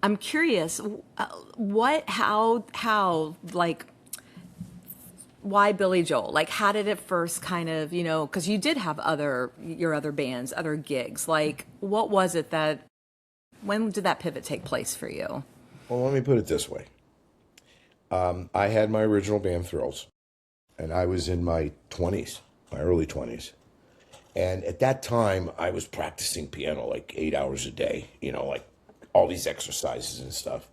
I'm curious, like, why Billy Joel? Like, how did it first kind of, because you did have your other bands, other gigs. Like, what was it when did that pivot take place for you? Well, let me put it this way. I had my original band Thrills, and I was in my 20s, my early 20s. And at that time, I was practicing piano like 8 hours a day, like all these exercises and stuff.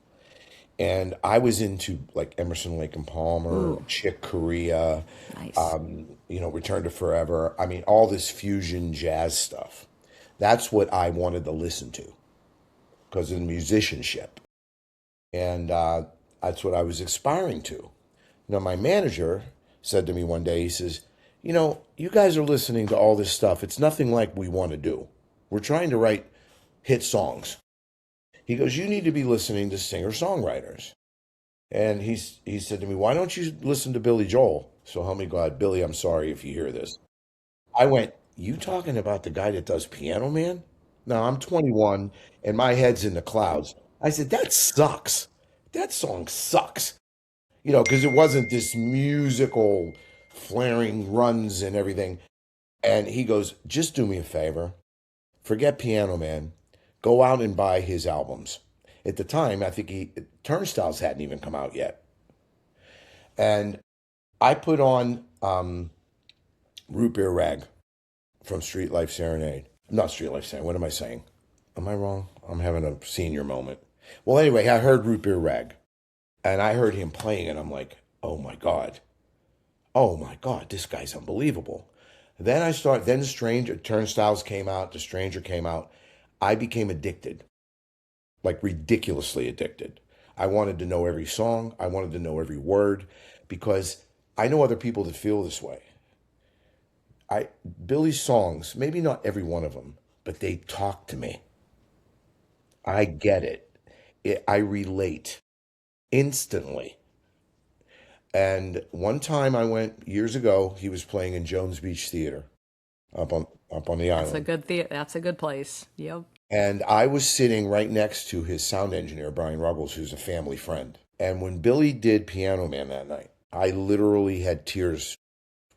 And I was into like Emerson, Lake and Palmer, Ooh, Chick Corea, nice. Return to Forever. I mean, all this fusion jazz stuff. That's what I wanted to listen to because of the musicianship. And that's what I was aspiring to. My manager said to me one day, he says, you guys are listening to all this stuff. It's nothing like we want to do. We're trying to write hit songs. He goes, you need to be listening to singer-songwriters. And he said to me, why don't you listen to Billy Joel? So help me God, Billy, I'm sorry if you hear this. I went, you talking about the guy that does Piano Man? No, I'm 21 and my head's in the clouds. I said, that sucks. That song sucks. Because it wasn't this musical flaring runs and everything. And he goes, just do me a favor. Forget Piano Man. Go out and buy his albums. At the time, I think Turnstiles hadn't even come out yet. And I put on Root Beer Rag from Street Life Serenade. Not Street Life Serenade. What am I saying? Am I wrong? I'm having a senior moment. Well, anyway, I heard Root Beer Rag. And I heard him playing, and I'm like, oh my God. Oh my God, this guy's unbelievable. Then Stranger, Turnstiles came out, The Stranger came out. I became addicted, like ridiculously addicted. I wanted to know every song. I wanted to know every word because I know other people that feel this way. Billy's songs, maybe not every one of them, but they talk to me. I get it. I relate instantly. And one time I went years ago, he was playing in Jones Beach Theater up on the island. That's a good place. Yep. And I was sitting right next to his sound engineer, Brian Ruggles, who's a family friend. And when Billy did Piano Man that night, I literally had tears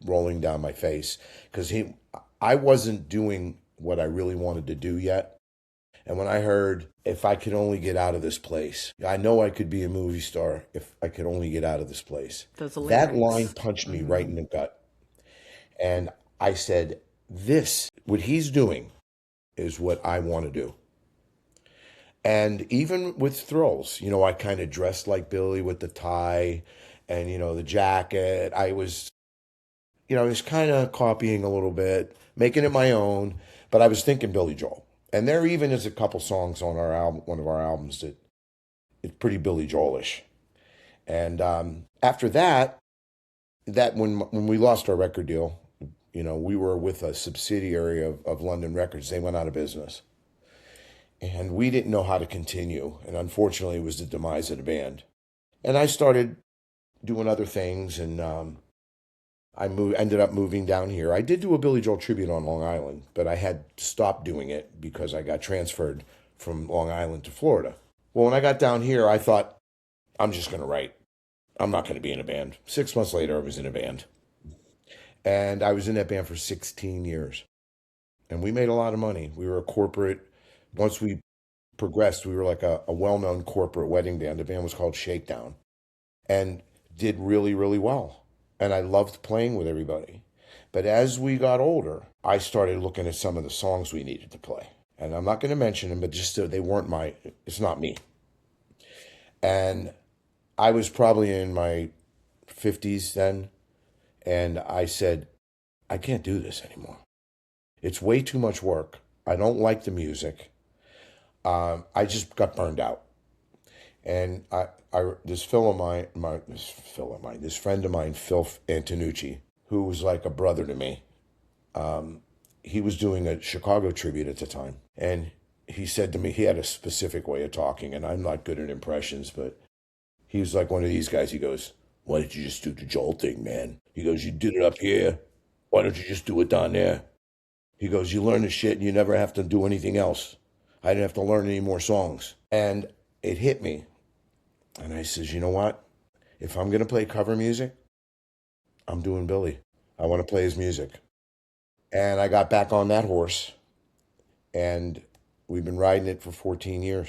rolling down my face because I wasn't doing what I really wanted to do yet. And when I heard, if I could only get out of this place, I know I could be a movie star if I could only get out of this place. Those That line lyrics. punched me right in the gut. And I said, what he's doing is what I want to do. And even with Thrills, I kind of dressed like Billy with the tie and, the jacket. I was kind of copying a little bit, making it my own, but I was thinking Billy Joel. And there even is a couple songs on our album, one of our albums that it's pretty Billy Joelish. And after that when we lost our record deal, we were with a subsidiary of London Records. They went out of business. And we didn't know how to continue. And unfortunately, it was the demise of the band. And I started doing other things, and ended up moving down here. I did do a Billy Joel tribute on Long Island, but I had stopped doing it because I got transferred from Long Island to Florida. Well, when I got down here, I thought, I'm just going to write. I'm not going to be in a band. 6 months later, I was in a band. And I was in that band for 16 years. And we made a lot of money. We were a corporate. Once we progressed, we were like a well-known corporate wedding band. The band was called Shakedown and did really, really well. And I loved playing with everybody. But as we got older, I started looking at some of the songs we needed to play. And I'm not going to mention them, but just so they weren't it's not me. And I was probably in my 50s then. And I said, I can't do this anymore. It's way too much work. I don't like the music. I just got burned out. And this friend of mine, Phil Antonucci, who was like a brother to me, he was doing a Chicago tribute at the time. And he said to me, he had a specific way of talking, and I'm not good at impressions, but he was like one of these guys. He goes, why did you just do the Joel thing, man? He goes, you did it up here. Why don't you just do it down there? He goes, you learn the shit and you never have to do anything else. I didn't have to learn any more songs. And it hit me. And I says, you know what? If I'm going to play cover music, I'm doing Billy. I want to play his music. And I got back on that horse, and we've been riding it for 14 years.